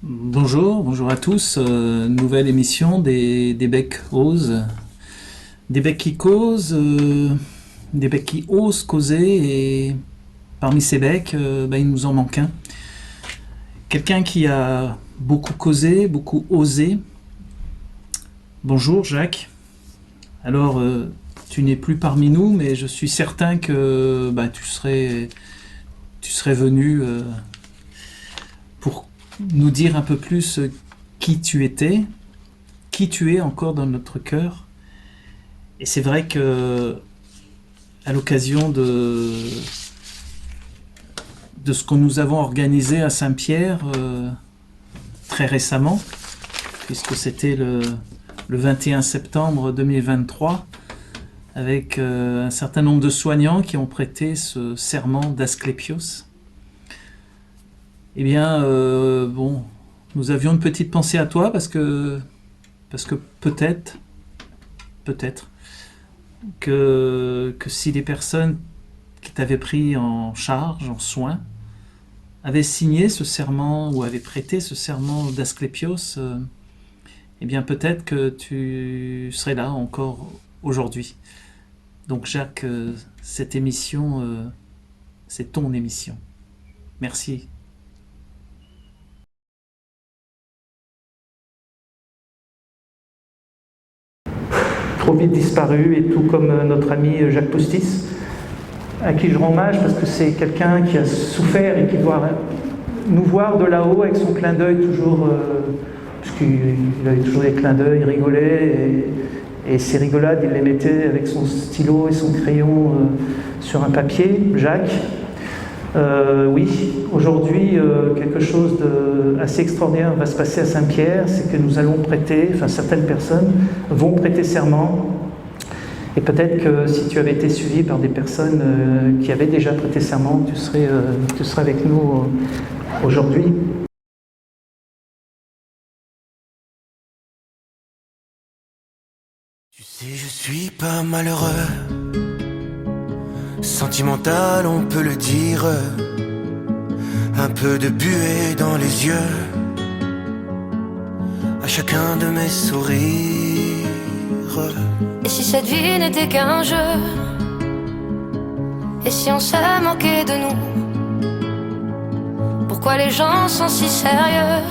Bonjour à tous. Nouvelle émission des becs osent. Des becs qui causent, des becs qui osent causer, et parmi ces becs, il nous en manque un. Quelqu'un qui a beaucoup causé, beaucoup osé. Bonjour Jacques. Alors, tu n'es plus parmi nous, mais je suis certain que tu serais venu pour nous dire un peu plus qui tu étais, qui tu es encore dans notre cœur. Et c'est vrai que à l'occasion de ce que nous avons organisé à Saint-Pierre très récemment, puisque c'était le 21 septembre 2023, avec un certain nombre de soignants qui ont prêté ce serment d'Asclépios. Eh bien, nous avions une petite pensée à toi parce que peut-être que si les personnes qui t'avaient pris en charge, en soin, avaient signé ce serment ou avaient prêté ce serment d'Asclépios, eh bien peut-être que tu serais là encore aujourd'hui. Donc Jacques, cette émission, c'est ton émission. Merci. Trop vite disparu, et tout comme notre ami Jacques Postis, à qui je rends hommage parce que c'est quelqu'un qui a souffert et qui doit nous voir de là-haut avec son clin d'œil toujours, puisqu'il avait toujours des clins d'œil, il rigolait, et ses rigolades, il les mettait avec son stylo et son crayon sur un papier. Jacques, oui, aujourd'hui, quelque chose d'assez extraordinaire va se passer à Saint-Pierre, c'est que nous allons prêter, enfin certaines personnes vont prêter serment. Et peut-être que si tu avais été suivi par des personnes qui avaient déjà prêté serment, tu serais avec nous aujourd'hui. Tu sais, je suis pas malheureux. Sentimental, on peut le dire. Un peu de buée dans les yeux. À chacun de mes sourires. Et si cette vie n'était qu'un jeu? Et si on se moquait de nous? Pourquoi les gens sont si sérieux?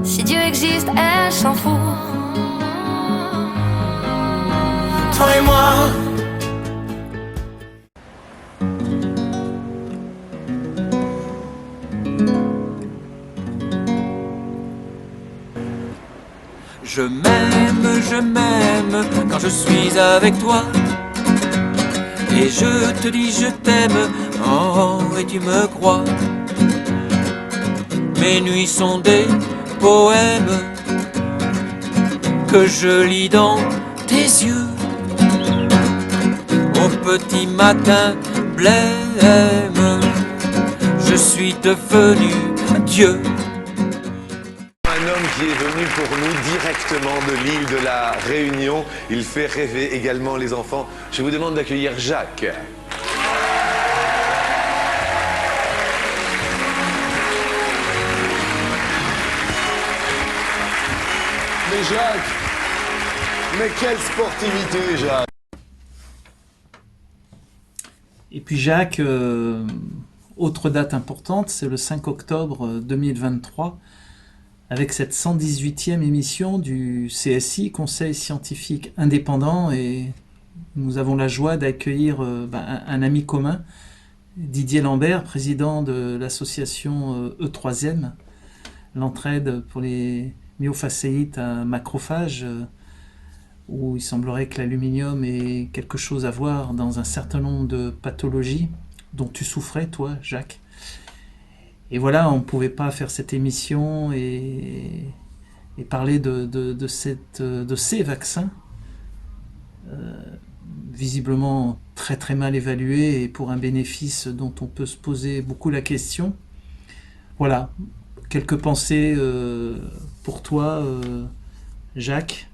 Si Dieu existe, elle s'en fout. Toi et moi. Je m'aime quand je suis avec toi. Et je te dis je t'aime, oh et tu me crois. Mes nuits sont des poèmes que je lis dans tes yeux. Au petit matin blême, je suis devenu Dieu. Un homme qui est venu pour nous directement de l'île de la Réunion. Il fait rêver également les enfants. Je vous demande d'accueillir Jacques. Mais Jacques, mais quelle sportivité, Jacques! Et puis Jacques, autre date importante, c'est le 5 octobre 2023, avec cette 118e émission du CSI, Conseil Scientifique Indépendant, et nous avons la joie d'accueillir un ami commun, Didier Lambert, président de l'association E3M, l'entraide pour les myofasciites à macrophages, où il semblerait que l'aluminium ait quelque chose à voir dans un certain nombre de pathologies dont tu souffrais, toi, Jacques. Et voilà, on ne pouvait pas faire cette émission et parler de ces vaccins, visiblement très très mal évalués et pour un bénéfice dont on peut se poser beaucoup la question. Voilà, quelques pensées pour toi, Jacques,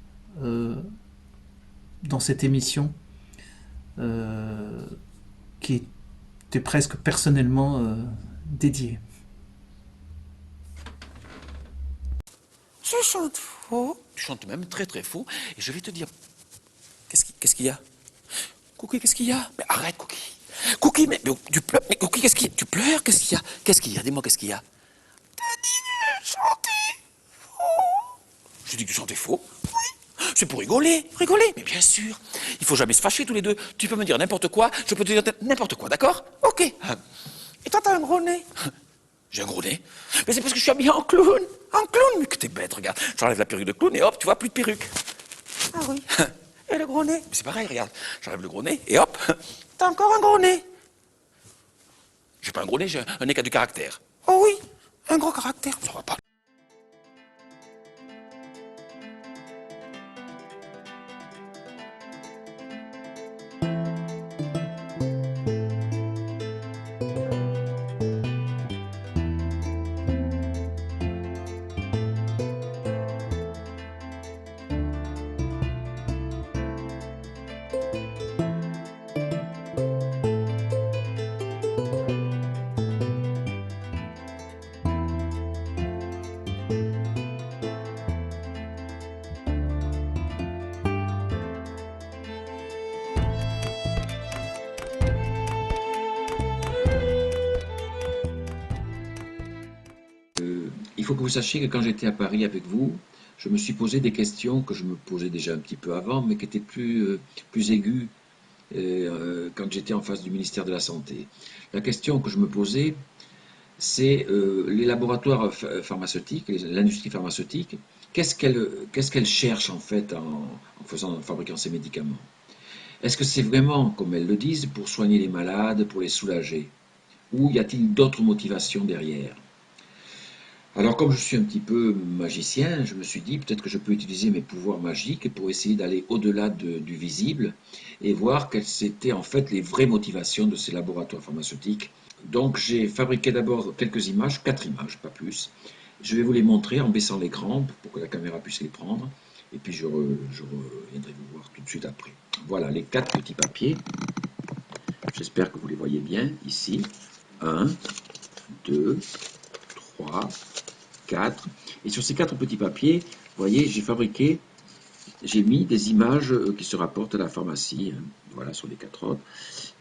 dans cette émission qui était presque personnellement dédiée. chantes faux. Tu chantes même très très faux. Et je vais te dire, qu'est-ce qu'il y a? Cookie, qu'est-ce qu'il y a? Mais arrête, Cookie. Cookie, mais tu pleures. Mais Cookie, qu'est-ce qu'il y a? Tu pleures? Qu'est-ce qu'il y a? Qu'est-ce qu'il y a? Dis-moi, qu'est-ce qu'il y a? T'as dit de chanter faux. Je dis que tu chantais faux? Oui. C'est pour rigoler, rigoler. Mais bien sûr. Il faut jamais se fâcher tous les deux. Tu peux me dire n'importe quoi, je peux te dire n'importe quoi, d'accord? Ok. Et toi, t'as un gros nez? J'ai un gros nez? Mais c'est parce que je suis habillé en clown. En clown? Mais que t'es bête, regarde. J'enlève la perruque de clown et hop, tu vois, plus de perruque. Ah oui. Et le gros nez? Mais c'est pareil, regarde. J'enlève le gros nez et hop, t'as encore un gros nez. J'ai pas un gros nez, j'ai un nez qui a du caractère. Oh oui, un gros caractère. Ça va pas. Il faut que vous sachiez que quand j'étais à Paris avec vous, je me suis posé des questions que je me posais déjà un petit peu avant, mais qui étaient plus aiguës quand j'étais en face du ministère de la Santé. La question que je me posais, c'est les laboratoires pharmaceutiques, l'industrie pharmaceutique, qu'est-ce qu'elle cherche en fait en fabriquant ces médicaments? Est-ce que c'est vraiment, comme elles le disent, pour soigner les malades, pour les soulager? Ou y a-t-il d'autres motivations derrière? Alors comme je suis un petit peu magicien, je me suis dit peut-être que je peux utiliser mes pouvoirs magiques pour essayer d'aller au-delà du visible et voir quelles étaient en fait les vraies motivations de ces laboratoires pharmaceutiques. Donc j'ai fabriqué d'abord quelques images, 4 images, pas plus. Je vais vous les montrer en baissant l'écran pour que la caméra puisse les prendre. Et puis je reviendrai vous voir tout de suite après. Voilà les 4 petits papiers. J'espère que vous les voyez bien ici. 1, 2, 3, 4. Et sur ces 4 petits papiers, vous voyez, j'ai mis des images qui se rapportent à la pharmacie. Voilà, sur les 4 autres.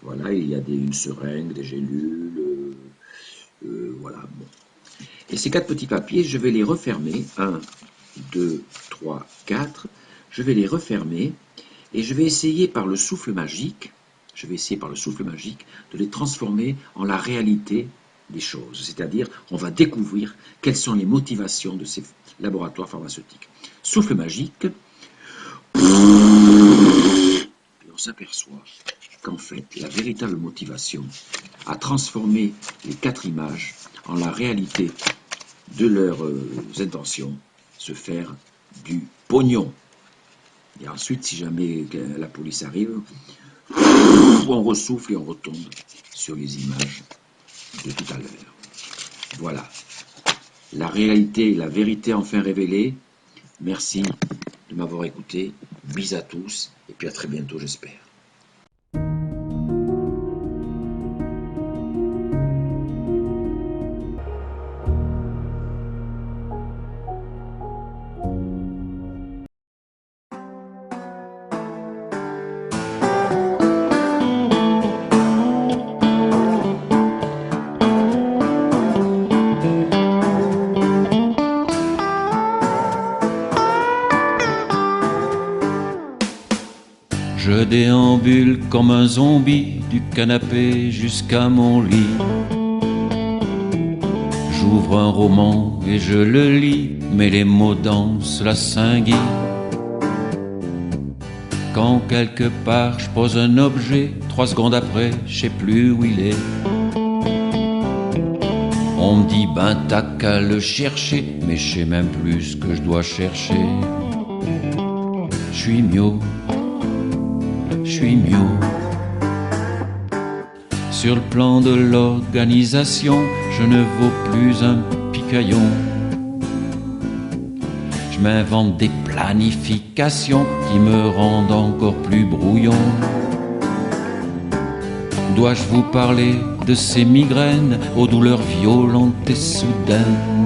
Voilà, il y a une seringue, des gélules. Voilà, bon. Et ces 4 petits papiers, je vais les refermer. 1, 2, 3, 4. Je vais les refermer et je vais essayer par le souffle magique, de les transformer en la réalité des choses. C'est-à-dire, on va découvrir quelles sont les motivations de ces laboratoires pharmaceutiques. Souffle magique. Et on s'aperçoit qu'en fait, la véritable motivation à transformer les 4 images en la réalité de leurs intentions, se faire du pognon. Et ensuite, si jamais la police arrive, on ressouffle et on retombe sur les images de tout à l'heure. Voilà. La réalité, la vérité enfin révélée. Merci de m'avoir écouté. Bis à tous et puis à très bientôt, j'espère. Je déambule comme un zombie du canapé jusqu'à mon lit. J'ouvre un roman et je le lis, mais les mots dansent la Saint-Guy. Quand quelque part je pose un objet, 3 secondes après, je sais plus où il est. On me dit ben t'as qu'à le chercher, mais je sais même plus ce que je dois chercher. Je suis mieux. Sur le plan de l'organisation, je ne vaux plus un picaillon. Je m'invente des planifications qui me rendent encore plus brouillon. Dois-je vous parler de ces migraines aux douleurs violentes et soudaines?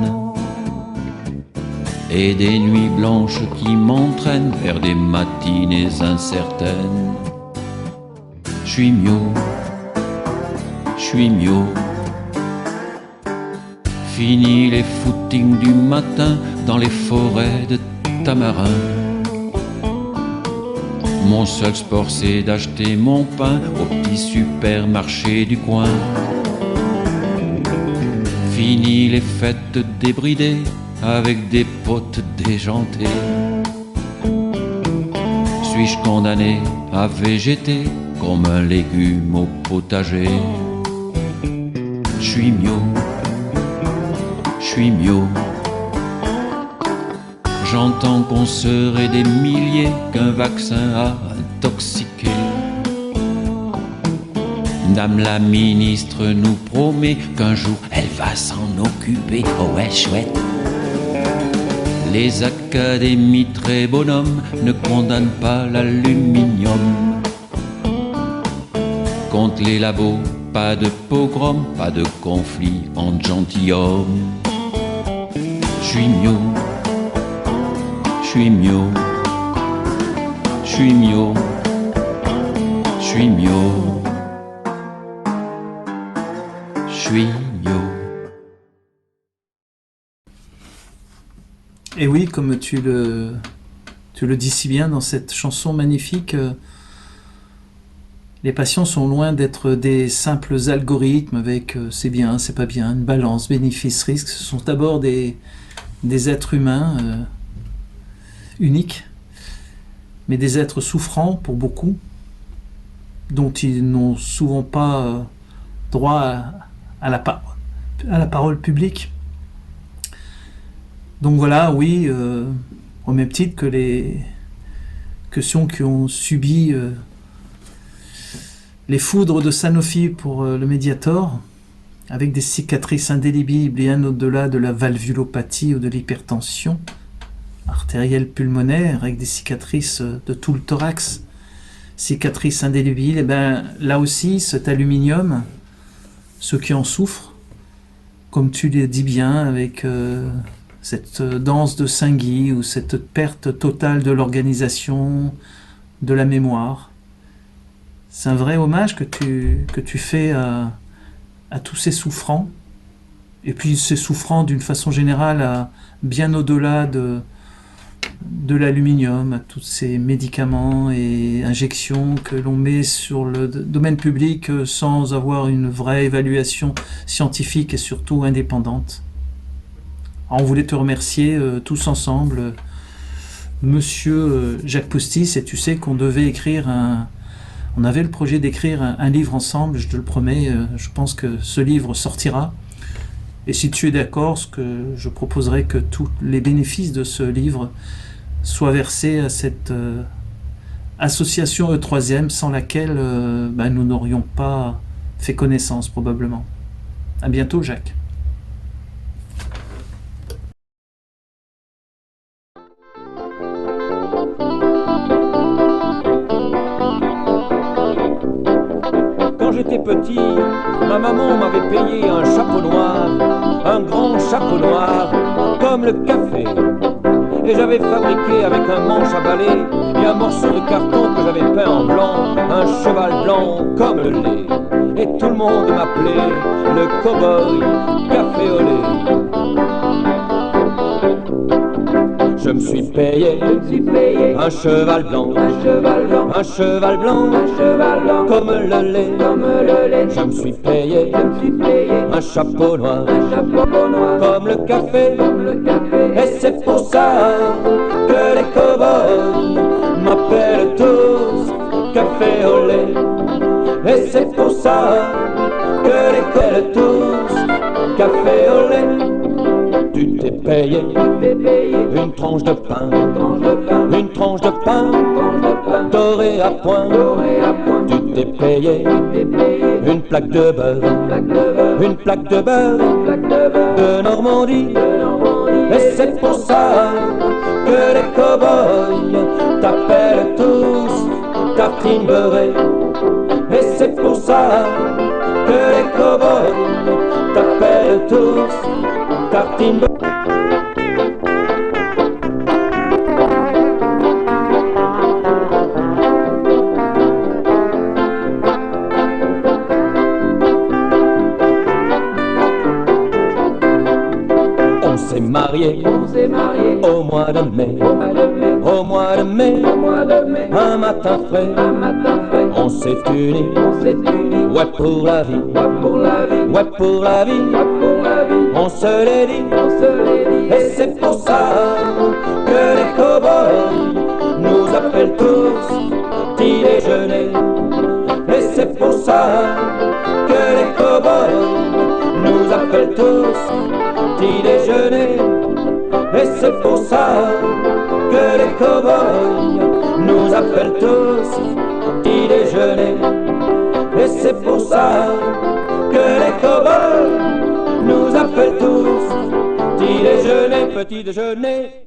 et des nuits blanches qui m'entraînent vers des matinées incertaines. J'suis mieux, j'suis mieux. Fini les footings du matin dans les forêts de tamarin. Mon seul sport c'est d'acheter mon pain au petit supermarché du coin. Fini les fêtes débridées avec des potes déjantés. Suis-je condamné à végéter comme un légume au potager? J'suis mieux, j'suis mieux. J'entends qu'on serait des milliers qu'un vaccin a intoxiqué. Madame la ministre nous promet qu'un jour elle va s'en occuper. Oh ouais, chouette. Les académies très bonhommes ne condamnent pas l'aluminium. Contre les labos, pas de pogrom, pas de conflit entre gentilshommes. J'suis mieux, j'suis mieux, j'suis mieux, j'suis mieux, j'suis mieux. Et oui, comme tu le dis si bien dans cette chanson magnifique, les patients sont loin d'être des simples algorithmes avec c'est bien, c'est pas bien, une balance, bénéfice-risque. Ce sont d'abord des êtres humains uniques, mais des êtres souffrants pour beaucoup, dont ils n'ont souvent pas droit à la parole publique. Donc voilà, oui, au même titre que ceux qui ont subi les foudres de Sanofi pour le Mediator, avec des cicatrices indélébiles bien au-delà de la valvulopathie ou de l'hypertension artérielle pulmonaire, avec des cicatrices de tout le thorax, cicatrices indélébiles, et bien là aussi, cet aluminium, ceux qui en souffrent, comme tu l'as dit bien, avec cette danse de Saint-Guy ou cette perte totale de l'organisation, de la mémoire. C'est un vrai hommage que tu fais à tous ces souffrants, et puis ces souffrants d'une façon générale bien au-delà de l'aluminium, à tous ces médicaments et injections que l'on met sur le domaine public sans avoir une vraie évaluation scientifique et surtout indépendante. Alors, on voulait te remercier tous ensemble, Monsieur Jacques Poustis, et tu sais qu'on devait écrire on avait le projet d'écrire un livre ensemble, je te le promets, je pense que ce livre sortira. Et si tu es d'accord, ce que je proposerai que tous les bénéfices de ce livre soient versés à cette association E3e, sans laquelle nous n'aurions pas fait connaissance probablement. À bientôt, Jacques. Quand j'étais petit, ma maman m'avait payé un chapeau noir, un grand chapeau noir, comme le café. Et j'avais fabriqué avec un manche à balai et un morceau de carton que j'avais peint en blanc, un cheval blanc comme le lait. Et tout le monde m'appelait le cow-boy café au lait. Je me suis payé un cheval blanc, un cheval blanc, comme le lait. Je me suis payé un chapeau noir, comme le café. Et c'est pour ça que les cow-boys m'appellent tous café au lait. Et c'est pour ça que les cow-boys tous café au lait. Tu t'es payé une tranche de pain, une tranche de pain dorée à point. Tu t'es payé une plaque de beurre, une plaque de beurre de Normandie. Et c'est pour ça que les cow-boys t'appellent tous tartine beurrée. Et c'est pour ça que les cow-boys t'appellent tous tartine beurrée. On s'est marié au mois de mai, au mois de mai, un matin frais, on s'est unis, ouais pour la vie, ouais pour la vie, on se l'est dit, et c'est pour ça que les cow-boys nous appellent tous petit déjeuner. Et c'est pour ça que les cow-boys nous appellent tous petit déjeuner. Et c'est pour ça que les cow-boys nous appellent tous petit déjeuner. Et c'est pour ça que les cow-boys nous appellent tous petit déjeuner, petit déjeuner.